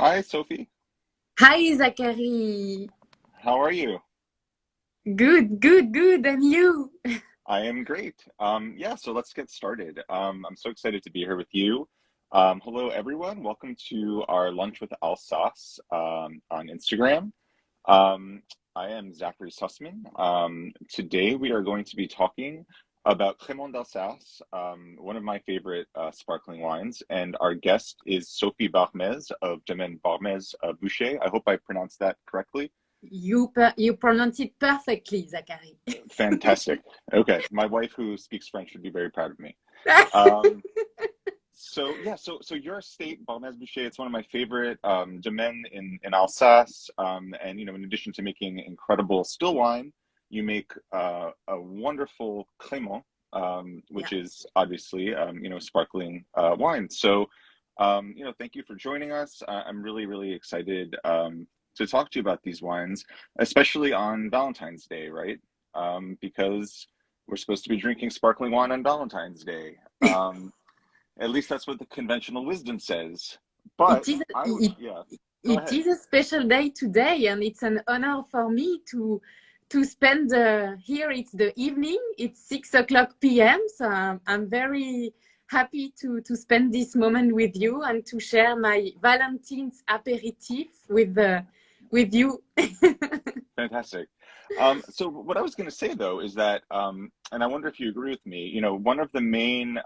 Hi, Sophie. Hi, Zachary. How are you? Good, good, good. And you? I am great. Yeah, so let's get started. I'm so excited to be here with you. Hello, everyone. Welcome to our Lunch with Alsace on Instagram. Um, I am Zachary Sussman. Today we are going to be talking about Crémant d'Alsace, one of my favorite sparkling wines, and our guest is Sophie Barmès of Domaine Barmès-Buecher. I hope I pronounced that correctly. You pronounce it perfectly, Zachary. Fantastic. Okay, my wife who speaks French would be very proud of me. Um, so your estate, Barmès-Buecher, it's one of my favorite domaines in Alsace. And in addition to making incredible still wine, you make a wonderful Crémant, Yeah. which is obviously sparkling wine. So thank you for joining us. I'm really, really excited to talk to you about these wines, especially on Valentine's Day, right? Because we're supposed to be drinking sparkling wine on Valentine's Day. At least that's what the conventional wisdom says. But It is yeah, go it ahead. is a special day today, and it's an honor for me to spend here. It's the evening. It's 6 o'clock p.m. So I'm very happy to spend this moment with you and to share my Valentine's aperitif with you. Fantastic. So what I was going to say though is that, and I wonder if you agree with me, one of the main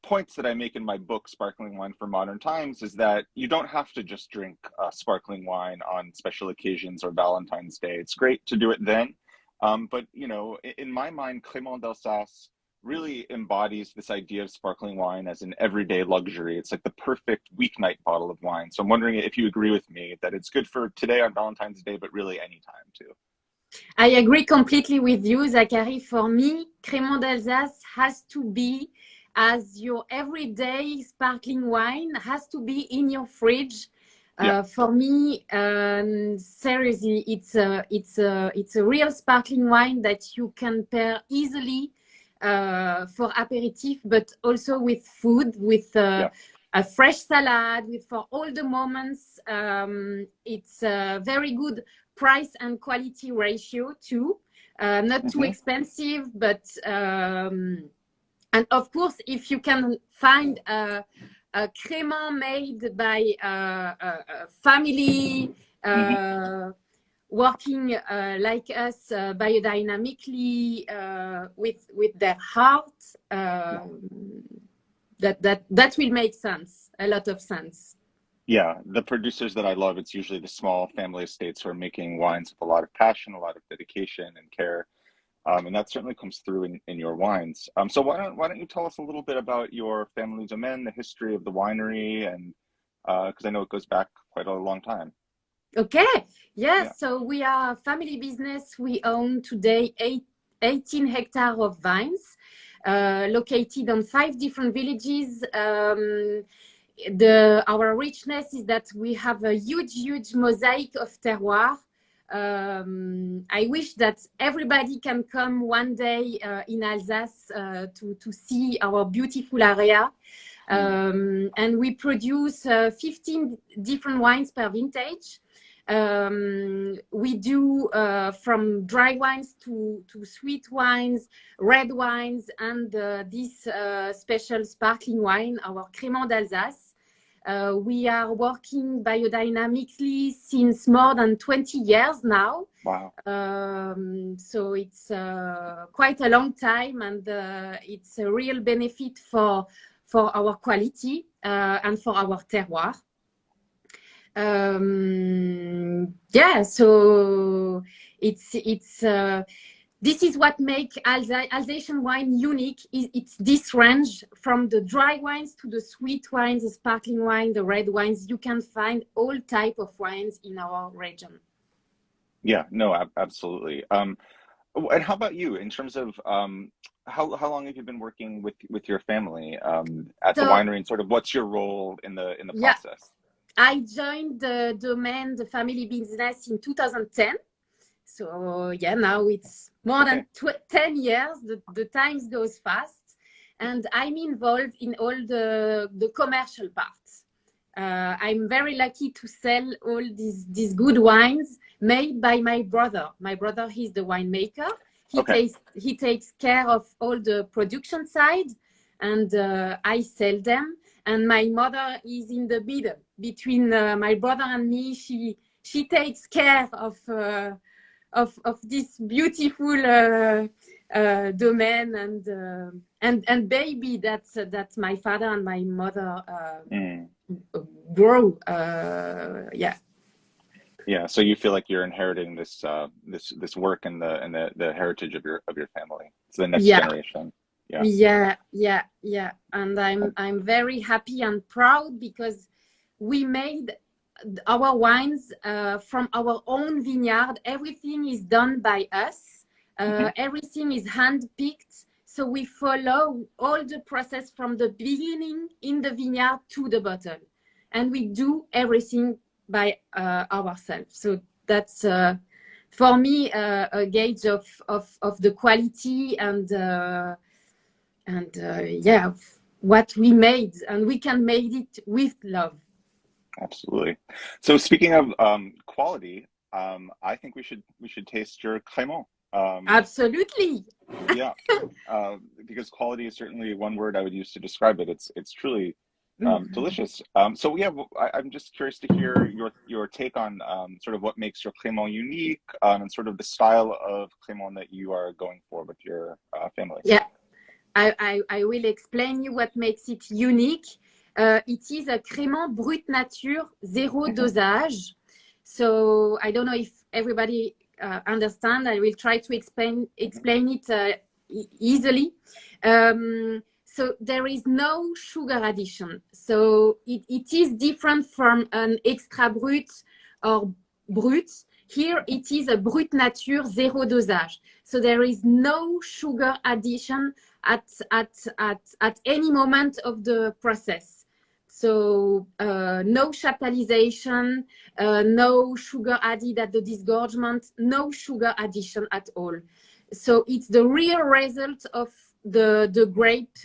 points that I make in my book, Sparkling Wine for Modern Times, is that you don't have to just drink sparkling wine on special occasions or Valentine's Day. It's great to do it then. But, in my mind, Crémant d'Alsace really embodies this idea of sparkling wine as an everyday luxury. It's like the perfect weeknight bottle of wine. So I'm wondering if you agree with me that it's good for today on Valentine's Day, but really any time too. I agree completely with you, Zachary. For me, Crémant d'Alsace has to be as your everyday sparkling wine, has to be in your fridge. Yeah. For me, seriously, it's a real sparkling wine that you can pair easily for aperitif, but also with food, with Yeah. a fresh salad, with for all the moments. It's very good price and quality ratio too. Not too Hmm. expensive, but and of course, if you can find a crémant made by a family Hmm. working like us biodynamically with their heart, Yeah. that will make sense, a lot of sense. Yeah. The producers that I love, it's usually the small family estates who are making wines with a lot of passion, a lot of dedication and care. And that certainly comes through in your wines. So why don't you tell us a little bit about your family domain, the history of the winery, and because I know it goes back quite a long time. Okay, Yeah. yes, so we are a family business. We own today 18 hectares of vines located on 5 different villages. Our richness is that we have a huge mosaic of terroir. I wish that everybody can come one day in Alsace to see our beautiful area. Mm. And we produce 15 different wines per vintage. We do from dry wines to sweet wines, red wines, and this special sparkling wine, our Crémant d'Alsace. We are working biodynamically since more than 20 years now. Wow. So it's quite a long time, and it's a real benefit for our quality and for our terroir. Yeah, so it's this is what makes Alsatian wine unique. It's this range from the dry wines to the sweet wines, the sparkling wine, the red wines. You can find all type of wines in our region. Yeah. No. Absolutely. And how about you in terms of how long have you been working with your family at the So winery, and sort of what's your role in the yeah, process? I joined the Domaine, the family business, in 2010. So yeah, now it's more Okay. than 10 years. The times goes fast, and I'm involved in all the commercial parts. I'm very lucky to sell all these good wines made by my brother. My brother, he's the winemaker. Okay. He takes care of all the production side, and I sell them. And my mother is in the middle between my brother and me. She takes care of this beautiful domain and baby that's my father and my mother grow. Yeah, so you feel like you're inheriting this this work and the heritage of your family. It's the next generation. Yeah. And I'm very happy and proud because we made our wines from our own vineyard. Everything is done by us. Everything is hand-picked. So we follow all the process from the beginning in the vineyard to the bottle. And we do everything by ourselves. So that's, for me, a gauge of the quality and what we made. And we can make it with love. Absolutely. So speaking of quality, I think we should taste your crémant. Absolutely. Yeah, because quality is certainly one word I would use to describe it. It's truly delicious. So yeah, I'm just curious to hear your take on sort of what makes your crémant unique and sort of the style of crémant that you are going for with your family. Yeah, I will explain you what makes it unique. It is a crémant brut nature, zéro dosage. So I don't know if everybody understand. I will try to explain it easily. So there is no sugar addition. So it is different from an extra brut or brut. Here it is a brut nature, zéro dosage. So there is no sugar addition at any moment of the process. So no chaptalization, no sugar added at the disgorgement, no sugar addition at all. So it's the real result of the grape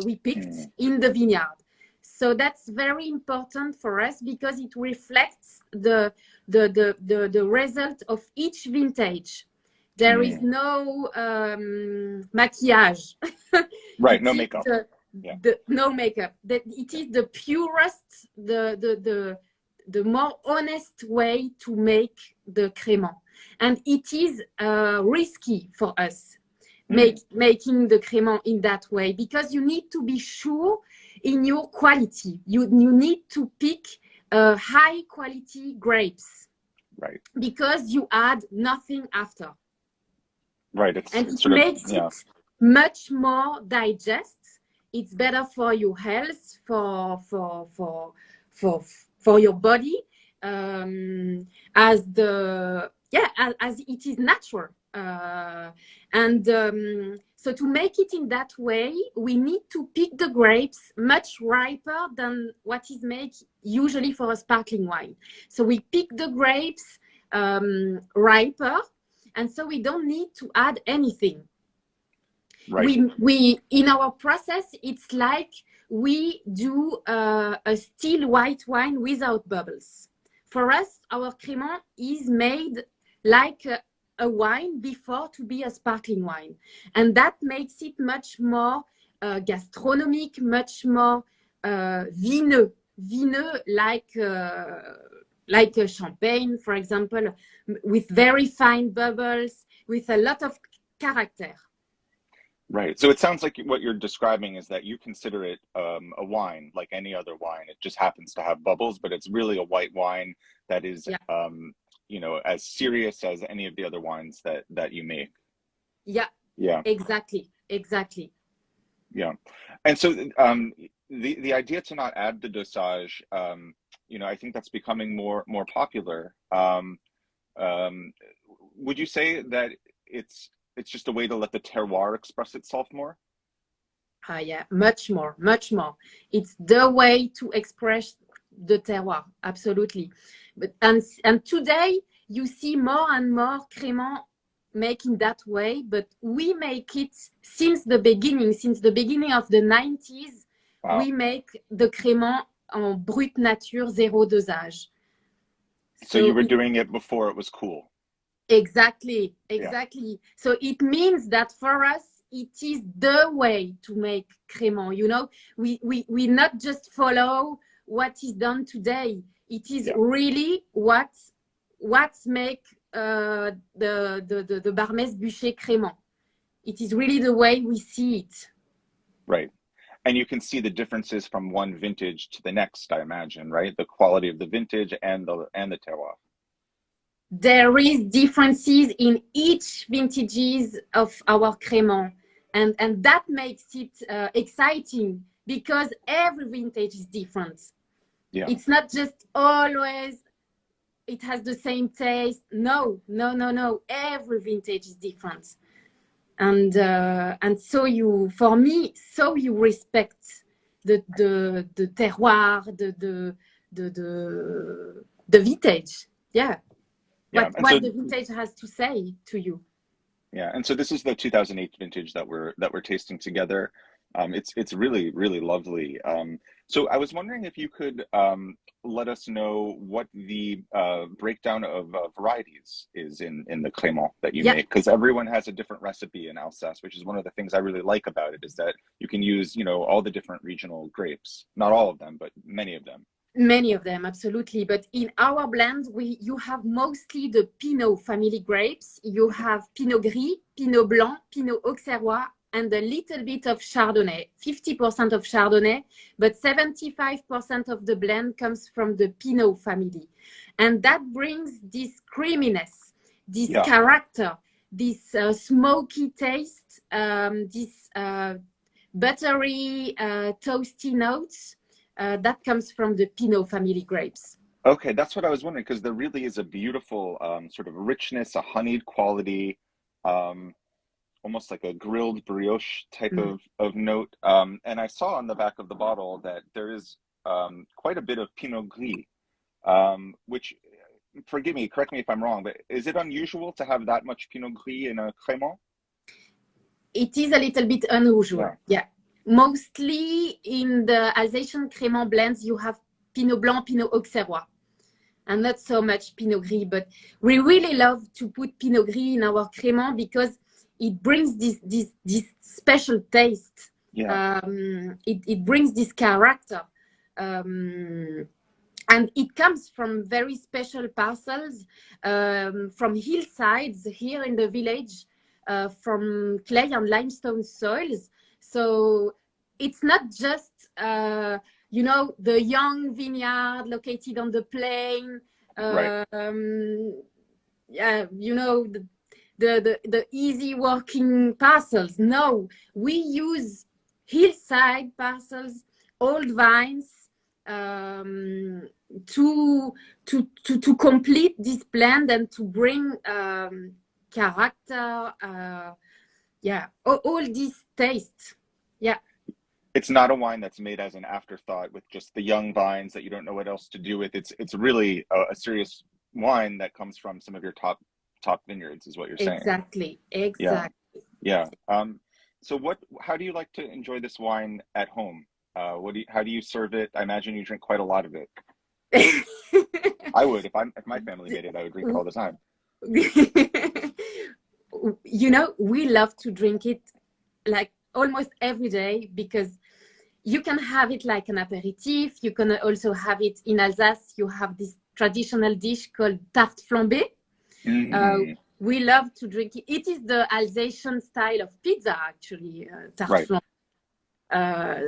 we picked in the vineyard. So that's very important for us because it reflects the result of each vintage. There is no maquillage. Right, no makeup. No makeup. That it is the purest, the more honest way to make the crémant, and it is risky for us making the crémant in that way because you need to be sure in your quality. You need to pick high quality grapes, right? Because you add nothing after, right? And it makes it much more digest. It's better for your health, for your body, as it is natural. So to make it in that way, we need to pick the grapes much riper than what is made usually for a sparkling wine. So we pick the grapes riper, and so we don't need to add anything. Right. We in our process, it's like we do a still white wine without bubbles. For us, our crémant is made like a wine before to be a sparkling wine, and that makes it much more gastronomic, much more vineux, like a champagne, for example, with very fine bubbles, with a lot of character. Right. So it sounds like what you're describing is that you consider it a wine, like any other wine. It just happens to have bubbles, but it's really a white wine that is, as serious as any of the other wines that you make. Yeah. Yeah. Exactly. Yeah. And so the idea to not add the dosage, I think that's becoming more popular. Would you say that it's just a way to let the terroir express itself more? Yeah, much more. It's the way to express the terroir, absolutely. But and today you see more and more crémant making that way, but we make it since the beginning of the 90s. Wow. We make the crémant en brut nature, zéro dosage. So you were doing it before it was cool. Exactly. Yeah. So it means that for us, it is the way to make crémant. You know, we not just follow what is done today. It is really what make the Barmès-Buecher crémant. It is really the way we see it. Right. And you can see the differences from one vintage to the next, I imagine, right? The quality of the vintage and the terroir. There is differences in each vintages of our crémant, and that makes it exciting because every vintage is different. Yeah. It's not just always it has the same taste. No. Every vintage is different, and so you respect the terroir, the vintage. Yeah. Yeah. What the vintage has to say to you. Yeah, and so this is the 2008 vintage that we're tasting together. It's really, really lovely. So I was wondering if you could let us know what the breakdown of varieties is in the crémant that you make, because everyone has a different recipe in Alsace, which is one of the things I really like about it, is that you can use, you know, all the different regional grapes. Not all of them, but many of them. Many of them, absolutely. But in our blend, you have mostly the Pinot family grapes. You have Pinot Gris, Pinot Blanc, Pinot Auxerrois, and a little bit of Chardonnay, 50% of Chardonnay, but 75% of the blend comes from the Pinot family. And that brings this creaminess, this character, this smoky taste, this buttery, toasty notes. That comes from the Pinot family grapes. Okay, that's what I was wondering, because there really is a beautiful sort of richness, a honeyed quality, almost like a grilled brioche type of note. And I saw on the back of the bottle that there is quite a bit of Pinot Gris, which, forgive me, correct me if I'm wrong, but is it unusual to have that much Pinot Gris in a crémant? It is a little bit unusual, yeah. Mostly in the Alsatian crémant blends, you have Pinot Blanc, Pinot Auxerrois, and not so much Pinot Gris. But we really love to put Pinot Gris in our crémant because it brings this special taste. Yeah. It brings this character. And it comes from very special parcels, from hillsides here in the village, from clay and limestone soils. So it's not just, you know, the young vineyard located on the plain, yeah, you know, the easy working parcels. No, we use hillside parcels, old vines, to complete this blend and to bring character, yeah, all this taste. Yeah, it's not a wine that's made as an afterthought with just the young vines that you don't know what else to do with. It's really a serious wine that comes from some of your top vineyards, is what you're saying. Exactly. Yeah. So how do you like to enjoy this wine at home? How do you serve it? I imagine you drink quite a lot of it. I would, if my family made it, I would drink it all the time. You know, we love to drink it like almost every day, because you can have it like an aperitif. You can also have it in Alsace. You have this traditional dish called tarte flambée. We love to drink it. It is the Alsatian style of pizza, actually, tarte flambée.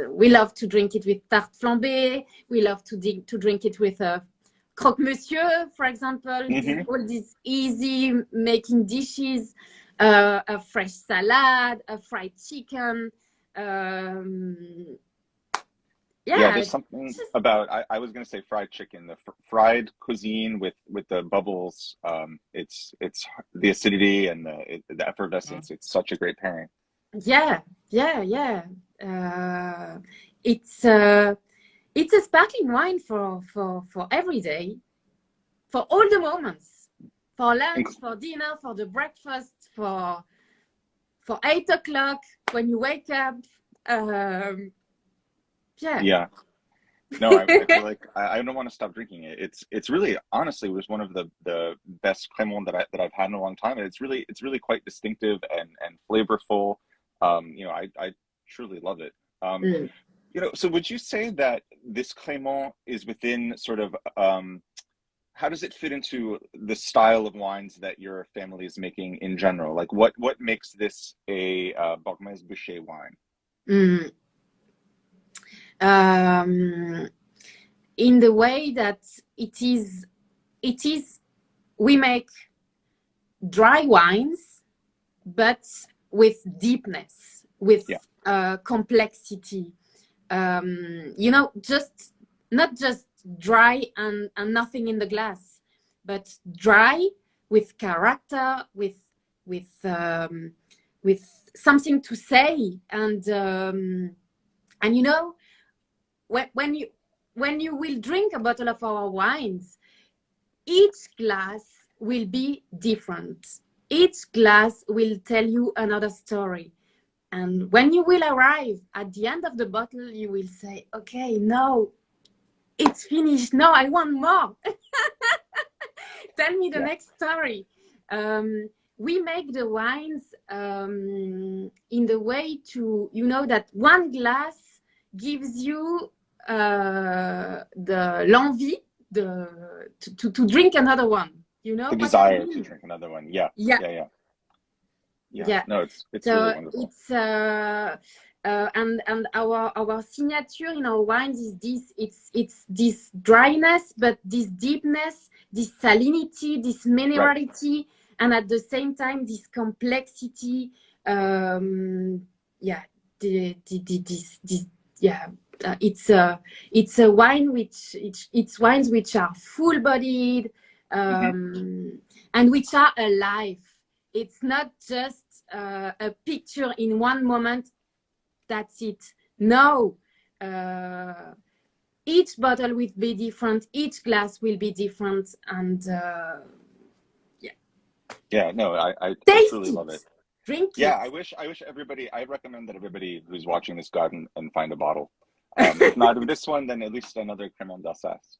We love to drink it with tarte flambée. We love to drink it with croque-monsieur, for example. All these easy making dishes, a fresh salad, a fried chicken. There's something about, I was going to say fried chicken, the fried cuisine with the bubbles. It's the acidity and the effervescence. It's such a great pairing. Yeah. It's a sparkling wine for every day, for all the moments, for lunch, for dinner, for the breakfast, for 8 o'clock when you wake up. Yeah. No, I feel like I don't want to stop drinking it. It's really honestly was one of the best Cremant that I've had in a long time. And it's really quite distinctive and flavorful. I truly love it. Mm. So would you say that this Cremant is within sort of how does it fit into the style of wines that your family is making in general? Like what makes this a Barmès-Buecher wine? Mm. Um, in the way that it is, we make dry wines, but with deepness, with Yeah. complexity. Just not just dry and nothing in the glass, but dry with character, with um, with something to say, and when you will drink a bottle of our wines, each glass will be different. Each glass will tell you another story. And when you will arrive at the end of the bottle, you will say, okay, no, it's finished. No, I want more. Tell me the Yeah. next story. We make the wines in the way to, that one glass gives you the l'envie to drink another one. You know The what I desire to mean? drink another one. Yeah. Yeah, Yeah, yeah. Yeah. yeah. No, it's really So wonderful. it's and our signature in our wines is this. It's this dryness, but this deepness, this salinity, this Right. minerality, and at the same time this complexity. Yeah, this yeah. It's a wine which it's wines which are full bodied, Hmm. and which are alive. It's not just a picture in one moment. That's it. No, uh, each bottle will be different. Each glass will be different, and yeah, Yeah, no, I taste truly love it. it, drink Yeah, it. I wish everybody, I recommend that everybody who's watching this go out and find a bottle. If not of this one, then at least another Cremant d'Alsace.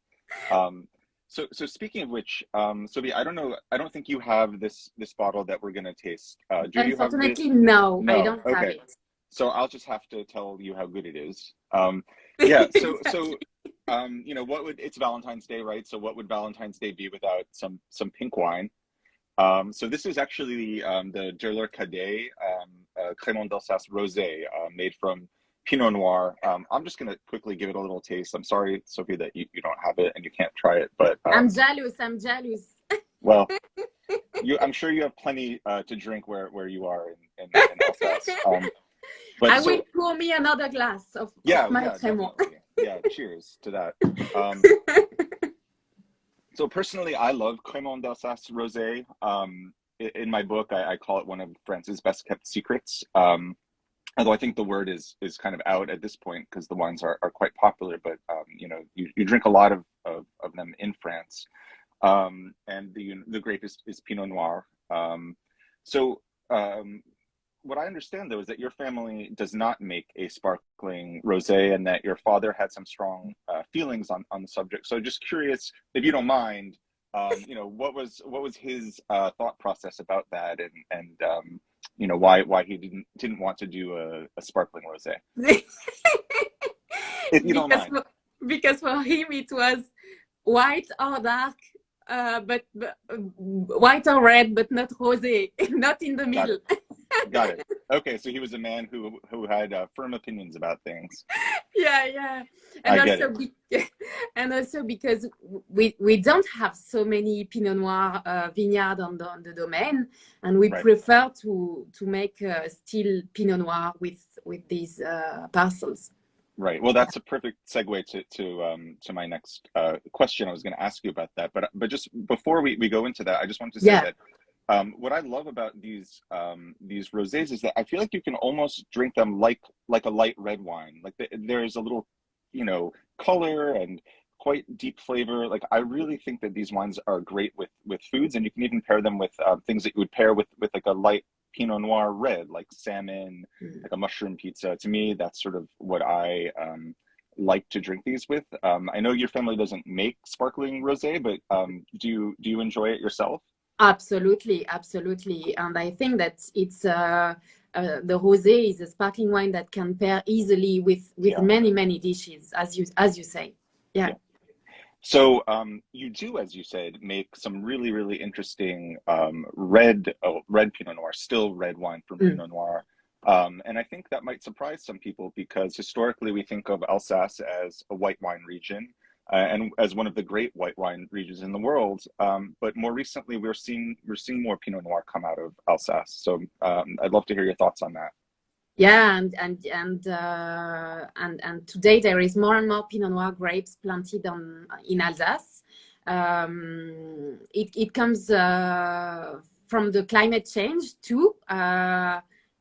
Um, so speaking of which, Sophie, I don't know, I don't think you have this bottle that we're gonna taste. Do you have this? Unfortunately, no, I No. don't have Okay. it. So I'll just have to tell you how good it is. Yeah. Exactly. What would it's Valentine's Day, right? So what would Valentine's Day be without some pink wine? So this is actually the Derleur Cadet Crémant d'Alsace Rosé made from Pinot Noir. I'm just going to quickly give it a little taste. I'm sorry, Sophie, that you don't have it and you can't try it, but I'm jealous. I'm jealous. well, I'm sure you have plenty to drink where you are in Alsace. But I will so pour me another glass of yeah, my yeah, Cremant. definitely. Yeah, cheers to that. Um, So personally, I love Crémant d'Alsace Rosé. In my book, I call it one of France's best kept secrets. Although I think the word is kind of out at this point because the wines are quite popular. But you drink a lot of them in France, and the grape is Pinot Noir. So what I understand though is that your family does not make a sparkling rosé, and that your father had some strong feelings on the subject. So just curious, if you don't mind, what was his thought process about that, and why he didn't want to do a sparkling rosé, if you don't because mind. for, because for him it was white or dark, but white or red, but not rosé, not in the Got middle. it. Got it. Okay, so he was a man who had firm opinions about things. Yeah, yeah, and I get also it. and also because we don't have so many Pinot Noir vineyard on the Domaine, and we Right. prefer to make still Pinot Noir with these parcels. Right. Well, that's a perfect segue to my next question. I was going to ask you about that, but just before we go into that, I just wanted to say Yeah. that what I love about these rosés is that I feel like you can almost drink them like a light red wine. Like there's a little, color and quite deep flavor. Like I really think that these wines are great with foods, and you can even pair them with things that you would pair with like a light Pinot Noir red, like salmon, Mm. like a mushroom pizza. To me, that's sort of what I like to drink these with? I know your family doesn't make sparkling rosé, but do you enjoy it yourself? Absolutely, absolutely. And I think that it's the rosé is a sparkling wine that can pair easily with Yeah, many dishes, as you say. Yeah. yeah. So you do, as you said, make some really interesting red Pinot Noir, still red wine from Mm. Pinot Noir. And I think that might surprise some people because historically we think of Alsace as a white wine region and as one of the great white wine regions in the world. But more recently we're seeing more Pinot Noir come out of Alsace. So I'd love to hear your thoughts on that. Yeah, and today there is more and more Pinot Noir grapes planted in Alsace. It comes from the climate change too,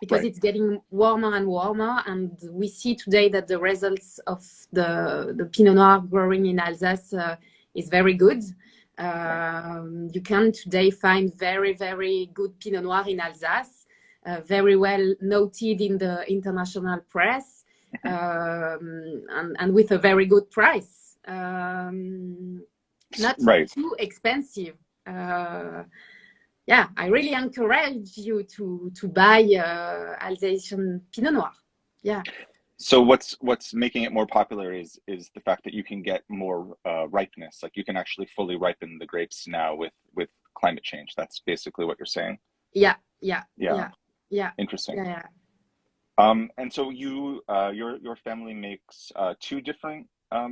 because Right. it's getting warmer and warmer, and we see today that the results of the Pinot Noir growing in Alsace is very good. Right. You can today find very good Pinot Noir in Alsace. Very well noted in the international press, and with a very good price. Not Right. too expensive. Yeah, I really encourage you to buy Alsatian Pinot Noir. Yeah. So what's making it more popular is the fact that you can get more ripeness. Like you can actually fully ripen the grapes now with climate change. That's basically what you're saying. Yeah. Yeah, Yeah. interesting. Yeah. And so your family makes two different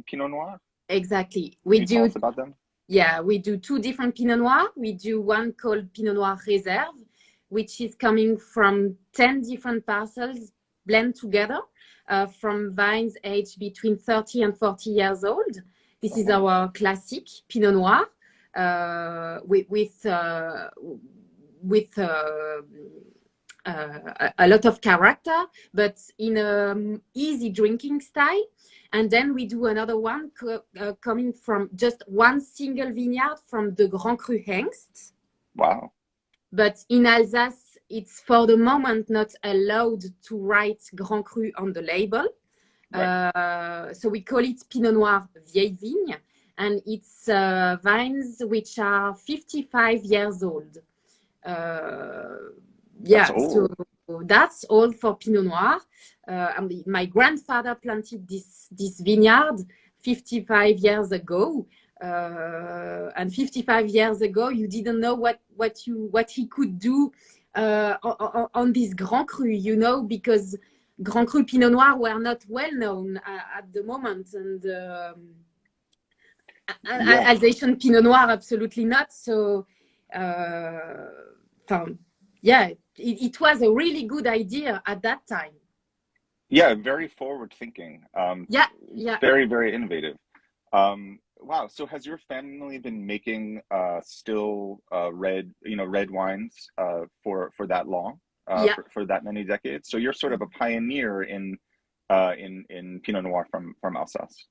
Pinot Noir. Exactly. Can you tell us about them? Yeah, we do two different Pinot Noir. We do one called Pinot Noir Réserve, which is coming from 10 different parcels blend together from vines aged between 30 and 40 years old. This is Oh, our classic Pinot Noir with a lot of character, but in an easy drinking style. And then we do another one coming from just one single vineyard from the Grand Cru Hengst. wow. But in Alsace, it's for the moment not allowed to write Grand Cru on the label. Right. So we call it Pinot Noir Vieille Vigne. And it's vines which are 55 years old. That's Yeah, so old. that's all for Pinot Noir. My grandfather planted this vineyard 55 years ago. And 55 years ago, you didn't know what he could do on this Grand Cru, because Grand Cru Pinot Noir were not well known at the moment, and Yeah. Alsatian Pinot Noir absolutely not. So, yeah, it was a really good idea at that time. Yeah, very forward thinking. Yeah. Very innovative. Wow. So has your family been making still red wines for that long, Yeah. for that many decades? So you're sort of a pioneer in Pinot Noir from Alsace.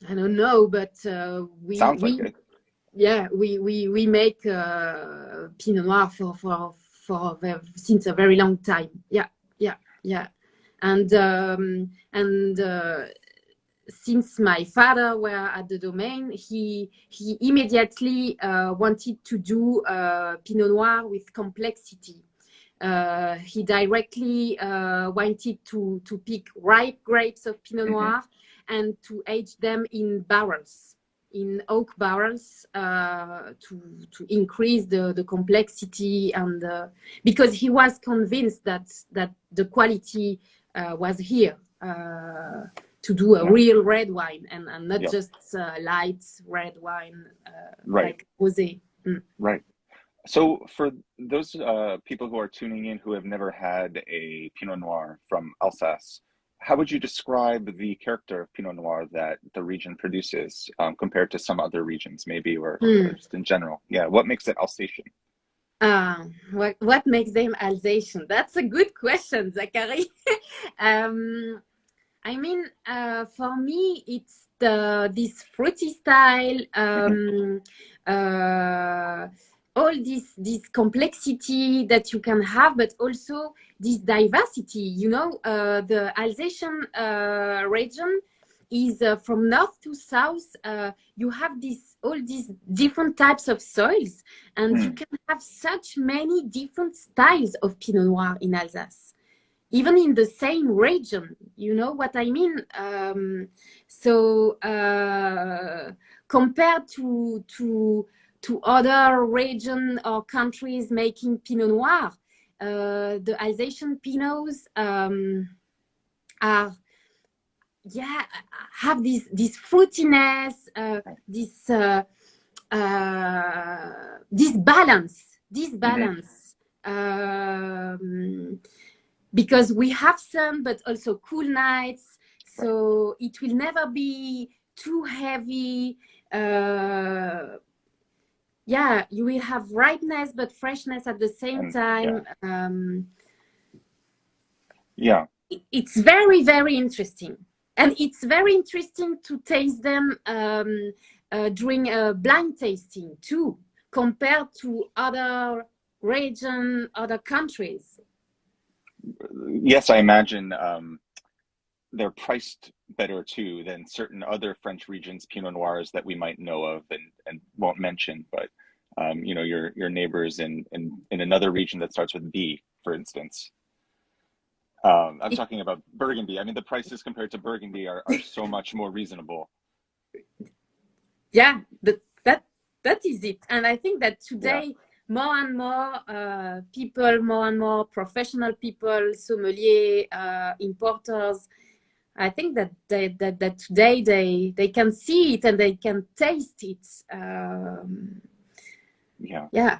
I don't know, but Sounds like it. we make Pinot Noir since a very long time. Yeah. And since my father were at the Domaine, he immediately wanted to do Pinot Noir with complexity. He directly wanted to pick ripe grapes of Pinot Hmm. Noir and to age them in barrels, in oak barrels, to increase the complexity, and because he was convinced that the quality was here to do a Yeah. real red wine and not Yep. just light red wine Right. like rosé. Right. So for those people who are tuning in who have never had a Pinot Noir from Alsace, how would you describe the character of Pinot Noir that the region produces compared to some other regions, maybe, or just in general? Yeah, what makes it Alsatian? What makes them Alsatian? That's a good question, Zachary. I mean, for me, it's this fruity style, all this complexity that you can have, but also this diversity. The Alsatian region is from north to south. You have all these different types of soils, and you can have such many different styles of Pinot Noir in Alsace, even in the same region. You know what I mean? So compared to other regions or countries making Pinot Noir, the Alsatian Pinots are, yeah, have this fruitiness, this balance. Because we have sun, but also cool nights, so it will never be too heavy. Yeah, you will have ripeness but freshness at the same time. It's very, very interesting, and it's very interesting to taste them during a blind tasting too, compared to other regions, other countries. Yes, I imagine they're priced better too than certain other French regions Pinot Noirs that we might know of and won't mention. But you know, your neighbors in another region that starts with B, for instance. I'm talking about Burgundy. I mean, the prices compared to Burgundy are so much more reasonable. Yeah, that is it. And I think that today, more and more people, more and more professional people, sommelier, importers, I think that that today they can see it and they can taste it. Yeah.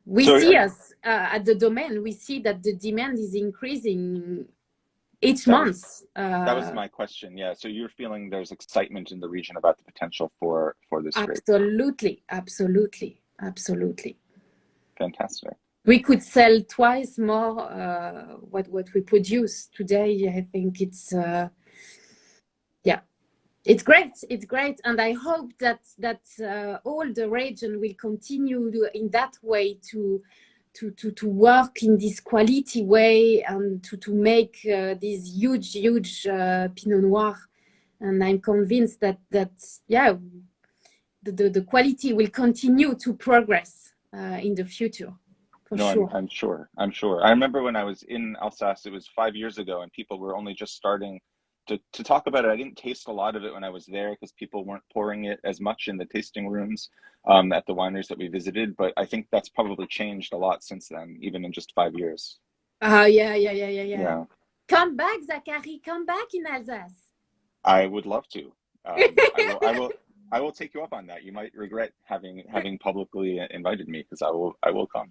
We see us at the Domaine, we see that the demand is increasing each month. That was my question. Yeah. So you're feeling there's excitement in the region about the potential for this grape. Absolutely. Fantastic. We could sell twice more what we produce today. I think it's it's great, and I hope that all the region will continue in that way to work in this quality way and to make these huge Pinot Noir. And I'm convinced that the quality will continue to progress in the future. No, I'm sure. I remember when I was in Alsace, it was 5 years ago, and people were only just starting to talk about it. I didn't taste a lot of it when I was there because people weren't pouring it as much in the tasting rooms at the wineries that we visited. But I think that's probably changed a lot since then, even in just 5 years. Yeah. Come back, Zachary. Come back in Alsace. I would love to. I will take you up on that. You might regret having publicly invited me, because I will come.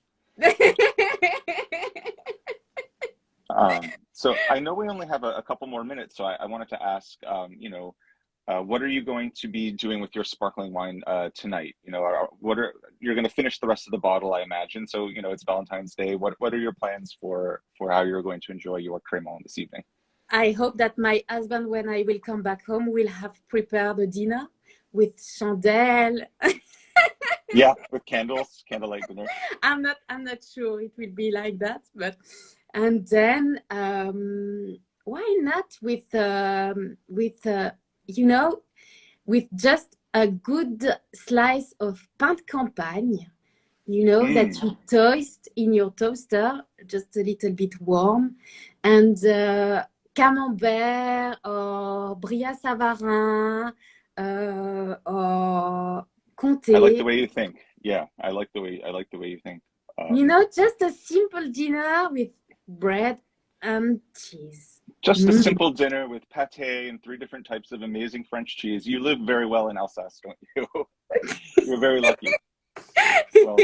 So I know we only have a couple more minutes, so I wanted to ask, what are you going to be doing with your sparkling wine tonight? You know, you're going to finish the rest of the bottle, I imagine. So, you know, it's Valentine's Day. What are your plans for how you're going to enjoy your Crémant this evening? I hope that my husband, when I will come back home, will have prepared a dinner with chandelle. Yeah, with candles, candlelight dinner. I'm not sure it will be like that, but and then why not with with just a good slice of pain de campagne, that you toast in your toaster, just a little bit warm, and camembert or bria savarin or comté. I like the way you think. Yeah, I like the way you think. Just a simple dinner with bread and cheese. Just a simple dinner with pâté and 3 different types of amazing French cheese. You live very well in Alsace, don't you? You're very lucky. Well,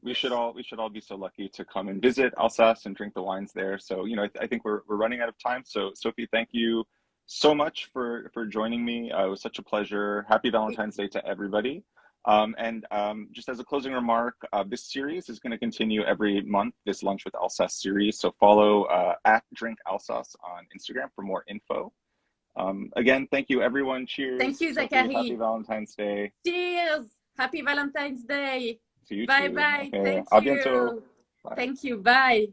we should all be so lucky to come and visit Alsace and drink the wines there. So, I think we're running out of time. So, Sophie, thank you so much for joining me. It was such a pleasure. Happy Valentine's Day to everybody. Just as a closing remark, this series is going to continue every month, this Lunch with Alsace series. So follow at Drink Alsace on Instagram for more info. Again, thank you, everyone. Cheers. Thank you, Zachary. Happy Valentine's Day. Cheers. Happy Valentine's Day. To you bye too. Bye. Okay. Thank À you. bientôt. Bye. Thank you. Bye.